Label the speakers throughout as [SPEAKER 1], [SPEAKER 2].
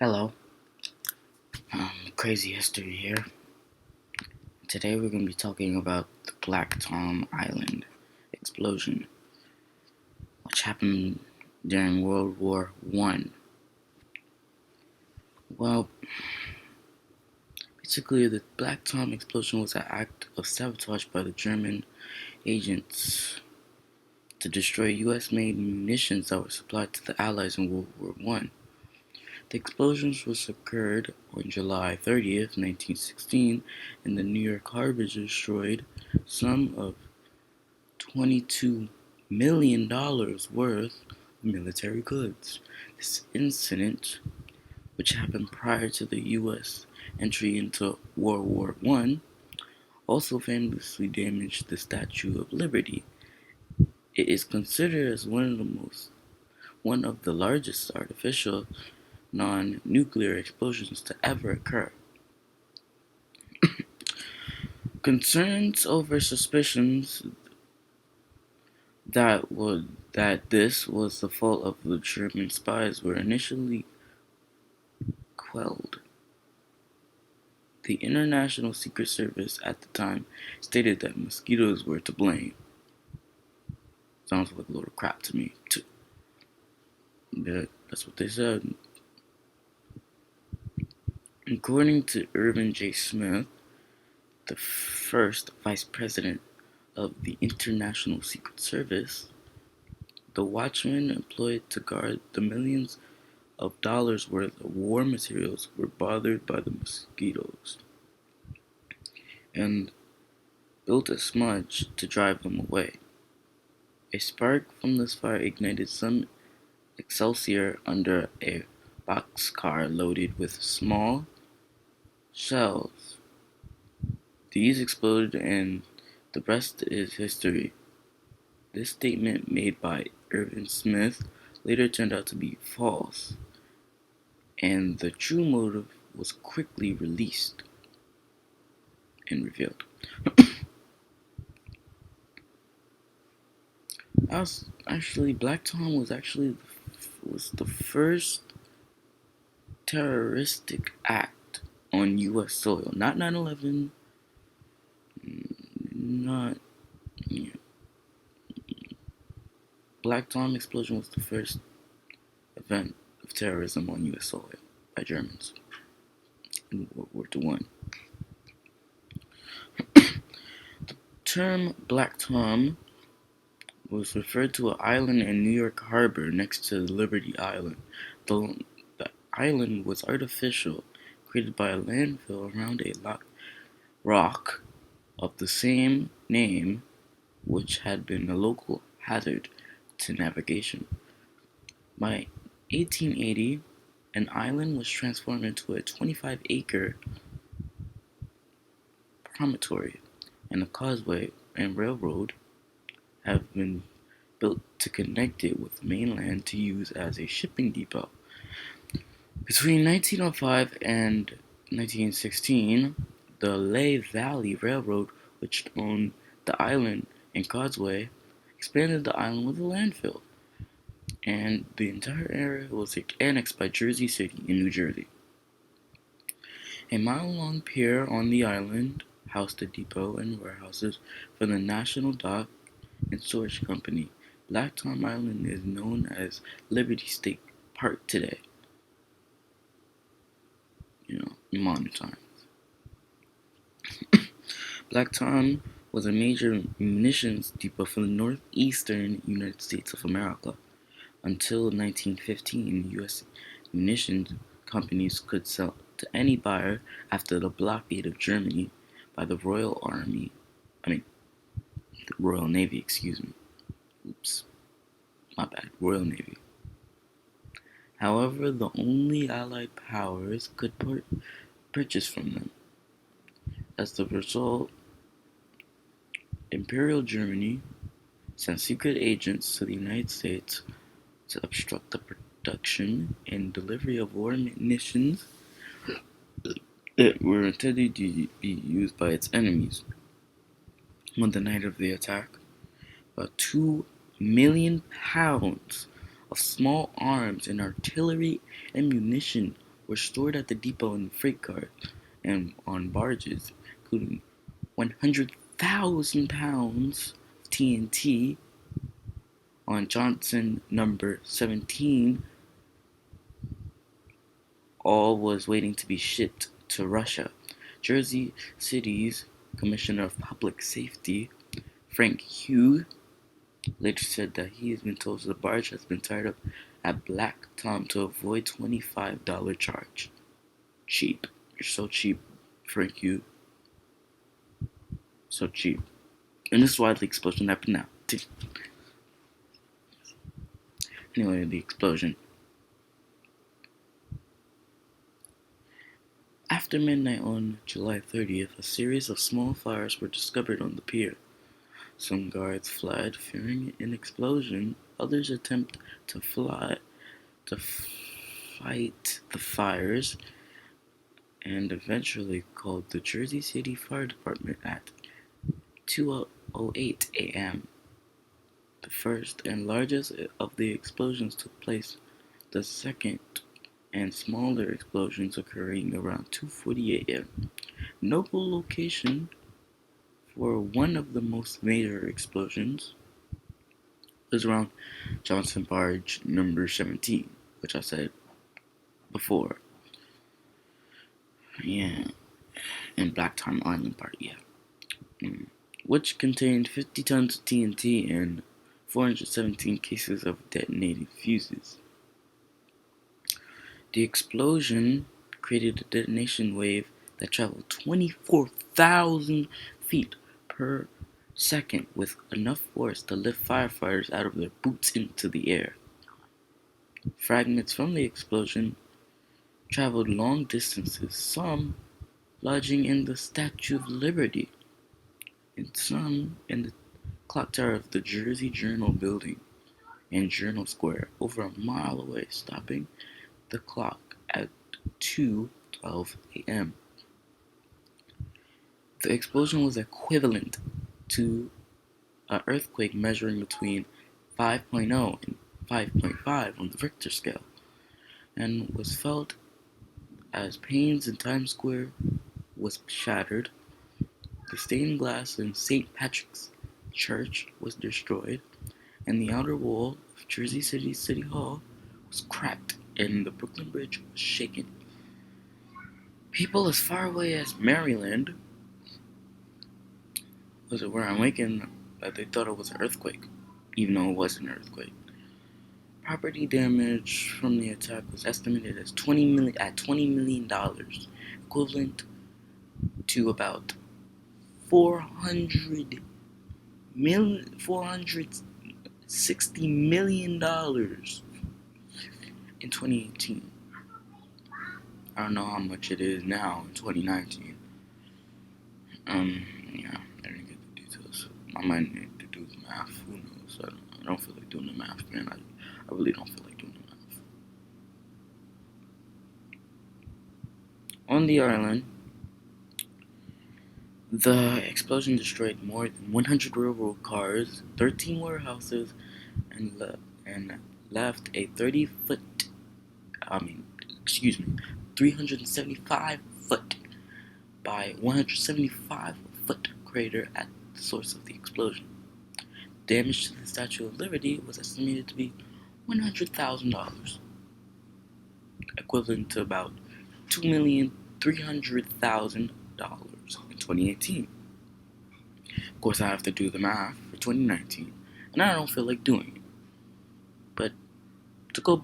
[SPEAKER 1] Hello, Crazy History here. Today we're going to be talking about the Black Tom Island explosion, which happened during World War I. Well, basically, the Black Tom explosion was an act of sabotage by the German agents to destroy US-made munitions that were supplied to the Allies in World War I. The explosions was occurred on July 30th, 1916, in the New York Harbor, destroyed some of $22 million worth of military goods. This incident, which happened prior to the U.S. entry into World War I, also famously damaged the Statue of Liberty. It is considered as one of the largest artificial non-nuclear explosions to ever occur. Concerns over suspicions that this was the fault of the German spies were initially quelled. The International Secret Service at the time stated that mosquitoes were to blame. Sounds like a load of crap to me. But that's what they said. According to Irvin J. Smith, the first vice president of the International Secret Service, the watchmen employed to guard the millions of dollars worth of war materials were bothered by the mosquitoes and built a smudge to drive them away. A spark from this fire ignited some excelsior under a boxcar loaded with small shells. These exploded and the rest is history. This statement made by Irvin Smith later turned out to be false, and the true motive was quickly released and revealed. Black Tom was the first terroristic act on U.S. soil, not 9/11, not yeah. Black Tom explosion was the first event of terrorism on U.S. soil by Germans in World War I. The term Black Tom was referred to an island in New York Harbor next to Liberty Island. The island was artificial, created by a landfill around a rock of the same name, which had been a local hazard to navigation. By 1880, an island was transformed into a 25-acre promontory, and a causeway and railroad have been built to connect it with mainland to use as a shipping depot. Between 1905 and 1916, the Lehigh Valley Railroad, which owned the island and causeway, expanded the island with a landfill, and the entire area was annexed by Jersey City in New Jersey. A mile-long pier on the island housed a depot and warehouses for the National Dock and Storage Company. Black Tom Island is known as Liberty State Park today. In modern times. Black Tom was a major munitions depot for the northeastern United States of America. Until 1915, U.S. munitions companies could sell to any buyer after the blockade of Germany by the Royal Navy, excuse me. Oops, my bad, Royal Navy. However, the only Allied powers could purchase from them. As the result, Imperial Germany sent secret agents to the United States to obstruct the production and delivery of war munitions that were intended to be used by its enemies. On the night of the attack, about 2 million pounds of small arms and artillery and munition were stored at the depot in freight cars and on barges, including 100,000 pounds of TNT on Johnson number 17. All was waiting to be shipped to Russia. Jersey City's Commissioner of Public Safety, Frank Hugh, later said that he has been told the barge has been tied up at Black Tom to avoid $25 charge. Cheap. You're so cheap, Frank Hugh. So cheap. And this is why the explosion happened now. Anyway, the explosion. After midnight on July 30th, a series of small fires were discovered on the pier. Some guards fled, fearing an explosion. Others attempted to fight the fires and eventually called the Jersey City Fire Department at 2:08 a.m. The first and largest of the explosions took place. The second and smaller explosions occurring around 2:40 a.m. Notable location for one of the most major explosions was around Johnson Barge number 17, which I said before. Yeah, and Black Tom Island part, yeah. Which contained 50 tons of TNT and 417 cases of detonating fuses. The explosion created a detonation wave that traveled 24,000 feet per second with enough force to lift firefighters out of their boots into the air. Fragments from the explosion traveled long distances, some lodging in the Statue of Liberty, and some in the clock tower of the Jersey Journal building and Journal Square, over a mile away, stopping the clock at 2:12 a.m. The explosion was equivalent to an earthquake measuring between 5.0 and 5.5 on the Richter scale, and was felt as panes in Times Square was shattered. The stained glass in St. Patrick's Church was destroyed, and the outer wall of Jersey City Hall was cracked, and the Brooklyn Bridge was shaken. People as far away as Maryland, was it where I'm waking, that they thought it was an earthquake, even though it wasn't an earthquake. Property damage from the attack was estimated as $20 million, equivalent to about $460 million in 2018. I don't know how much it is now in 2019. Yeah, I didn't get the details. I might need to do the math. Who knows? I don't feel like doing the math, man. I really don't feel like doing the math. On the island, the explosion destroyed more than 100 railroad cars, 13 warehouses, and left a 375 foot by 175 foot crater at the source of the explosion. Damage to the Statue of Liberty was estimated to be $100,000, equivalent to about $2,300,000 in 2018. Of course, I have to do the math for 2019, and I don't feel like doing it. But to go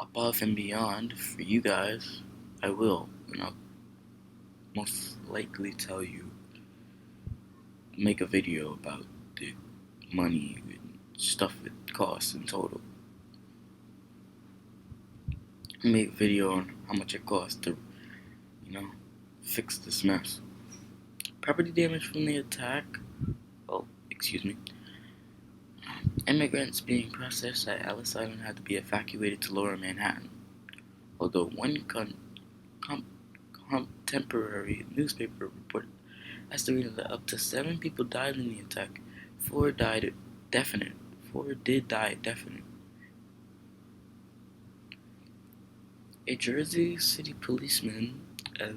[SPEAKER 1] above and beyond for you guys, I will, and I'll most likely tell you, make a video about the money and stuff it costs in total. Make a video on how much it costs to, fix this mess. Property damage from the attack. Immigrants being processed at Ellis Island had to be evacuated to Lower Manhattan. Although one contemporary newspaper report estimated that up to 7 people died in the attack. 4 did die definite. A Jersey City policeman,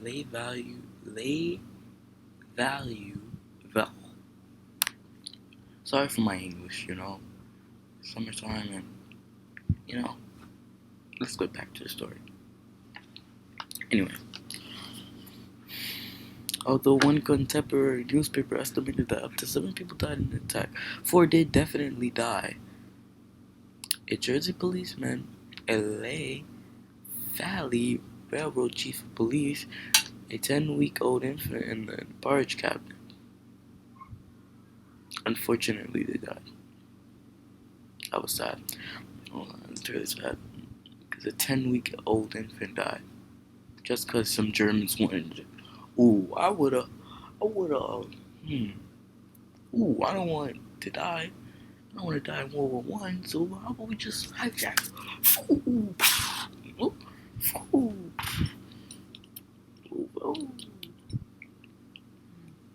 [SPEAKER 1] lay value, val. Sorry for my English, summertime, and you know, let's go back to the story. Anyway, although one contemporary newspaper estimated that up to 7 people died in the attack, 4 did definitely die. A Jersey policeman, LA Valley Railroad chief of police, a 10-week-old infant, and the barge captain. Unfortunately, they died. I was sad. It's really sad. Because a 10-week-old infant died. Just because some Germans wanted. Ooh, I would've, ooh, I don't want to die. I don't want to die in World War One. So how about we just hijack? Ooh, ooh, ooh, ooh.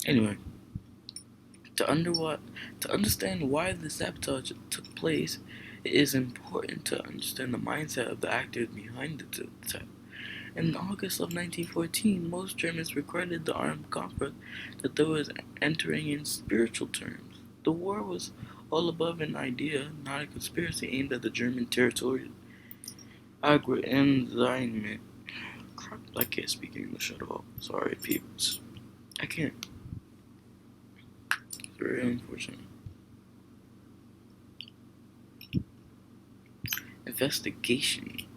[SPEAKER 1] Anyway, to understand why the sabotage took place, it is important to understand the mindset of the actors behind the attack. In August of 1914, most Germans regarded the armed conflict that they was entering in spiritual terms. The war was all above an idea, not a conspiracy aimed at the German territorial aggrandizement. Crap, I can't speak English at all. Sorry, peeps. I can't. It's very unfortunate. Investigation.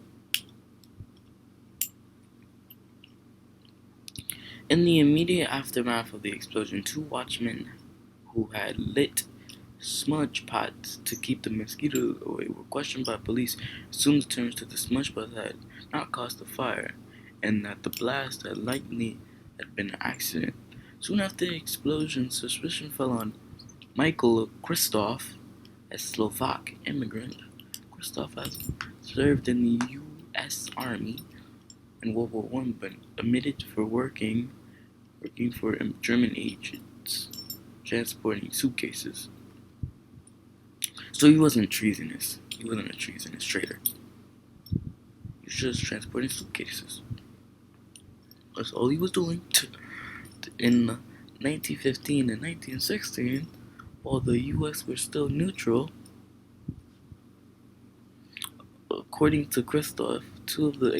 [SPEAKER 1] In the immediate aftermath of the explosion, 2 watchmen who had lit smudge pots to keep the mosquitoes away were questioned by police. Soon determined that the smudge pots had not caused the fire, and that the blast had likely had been an accident. Soon after the explosion, suspicion fell on Michael Christoph, a Slovak immigrant. Christoph has served in the U.S. Army in World War I, but admitted for working for German agents transporting suitcases. So he wasn't treasonous. He wasn't a treasonous traitor. He was just transporting suitcases. That's all he was doing. In 1915 and 1916, while the U.S. were still neutral, according to Christoph, two of the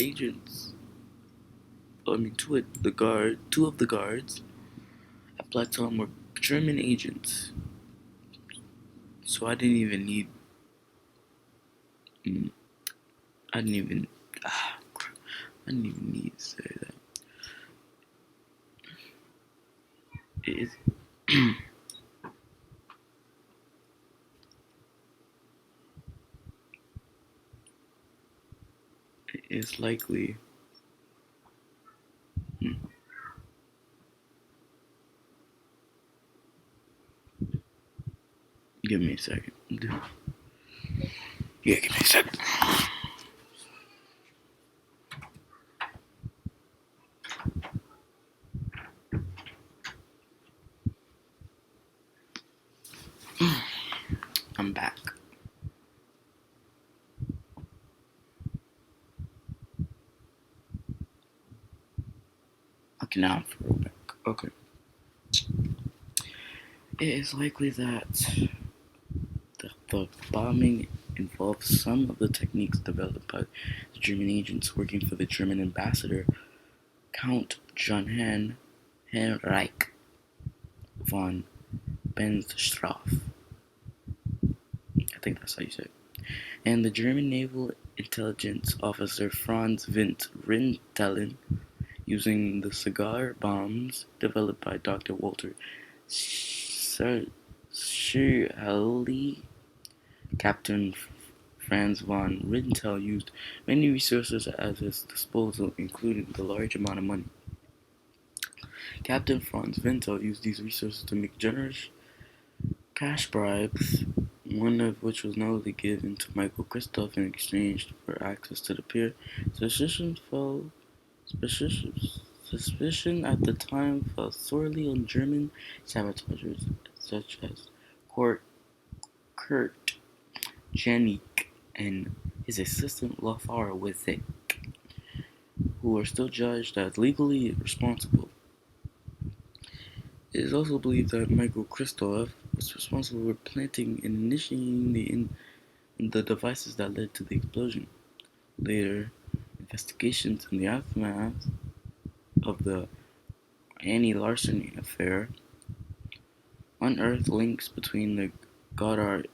[SPEAKER 1] guards at Platon were German agents. So I didn't even need. I didn't even need to say that. It is. It is likely. Give me a second. Yeah, give me a second. I'm back. Okay, now I'm back. Okay. It is likely that the bombing involved some of the techniques developed by the German agents working for the German ambassador, Count Johann Heinrich von Benstraff. I think that's how you say it. And the German naval intelligence officer Franz Rintelen, using the cigar bombs developed by Dr. Walter Schirrli. Captain Franz von Rintel used many resources at his disposal, including the large amount of money. Captain Franz Rintel used these resources to make generous cash bribes, one of which was notably given to Michael Christoph in exchange for access to the pier. Suspicion at the time fell sorely on German sabotageurs such as Kurt Janik and his assistant Lothar Witzig. who are still judged as legally responsible. It is also believed that Michael Kristoff was responsible for planting and initiating the devices that led to the explosion. Later, investigations in the aftermath of the Annie larceny affair unearthed links between the Goddard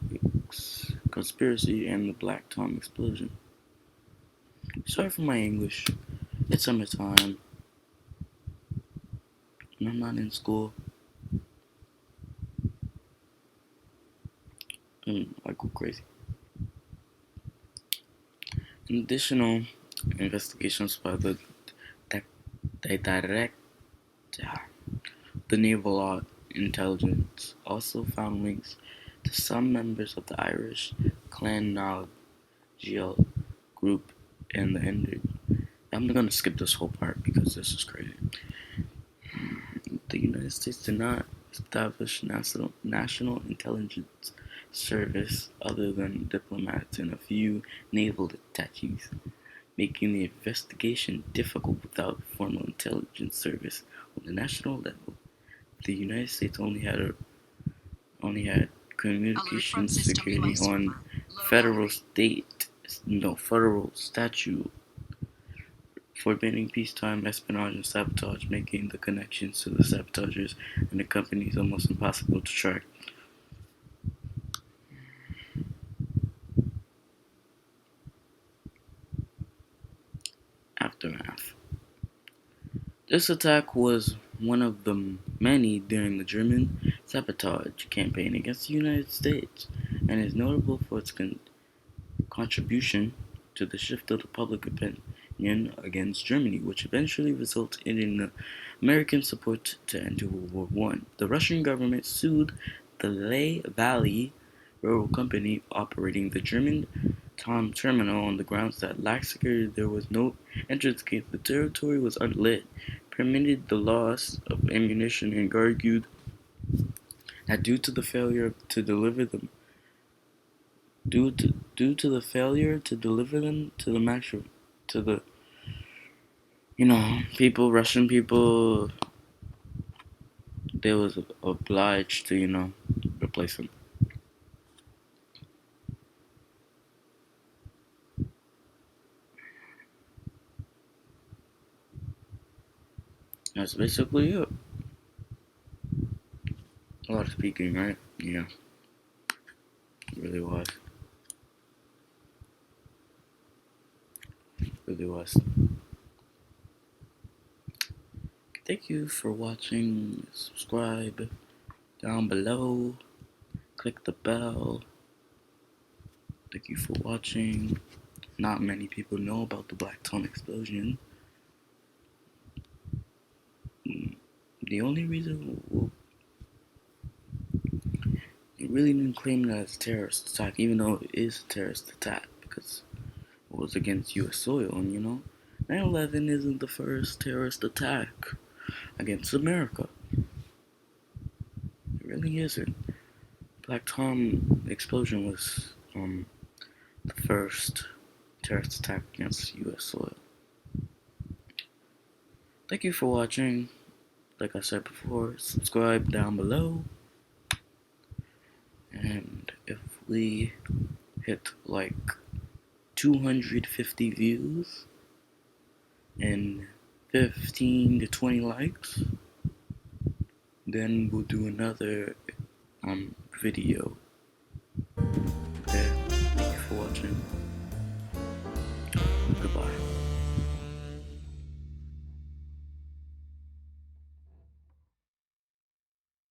[SPEAKER 1] conspiracy and the Black Tom explosion. Sorry for my English. It's summertime, and I'm not in school. And I go crazy. Additional investigations by the direct the Naval Intelligence also found links to some members of the Irish clan Nalgeo group and the ended. I'm gonna skip this whole part because this is crazy. The United States did not establish national intelligence service other than diplomats and a few naval attaches, making the investigation difficult without formal intelligence service on the national level. The United States only had communications security on federal statute forbidding peacetime espionage and sabotage, making the connections to the sabotagers and the companies almost impossible to track. Aftermath. This attack was one of the many during the German sabotage campaign against the United States and is notable for its contribution to the shift of the public opinion against Germany, which eventually resulted in American support to end World War One. The Russian government sued the Lehigh Valley Railroad Company operating the German Tom terminal on the grounds that lacked security. There was no entrance gate, the territory was unlit, permitted the loss of ammunition, and argued that due to the failure to deliver them to the Russian people, they was obliged to replace them. That's basically it. A lot of speaking, right? Yeah, it really was. It really was. Thank you for watching. Subscribe down below. Click the bell. Thank you for watching. Not many people know about the Black Tom explosion. The only reason it really didn't claim it as a terrorist attack, even though it is a terrorist attack, because it was against U.S. soil, and 9/11 isn't the first terrorist attack against America. It really isn't. Black Tom explosion was the first terrorist attack against U.S. soil. Thank you for watching. Like I said before, subscribe down below. And if we hit like 250 views and 15 to 20 likes, then we'll do another video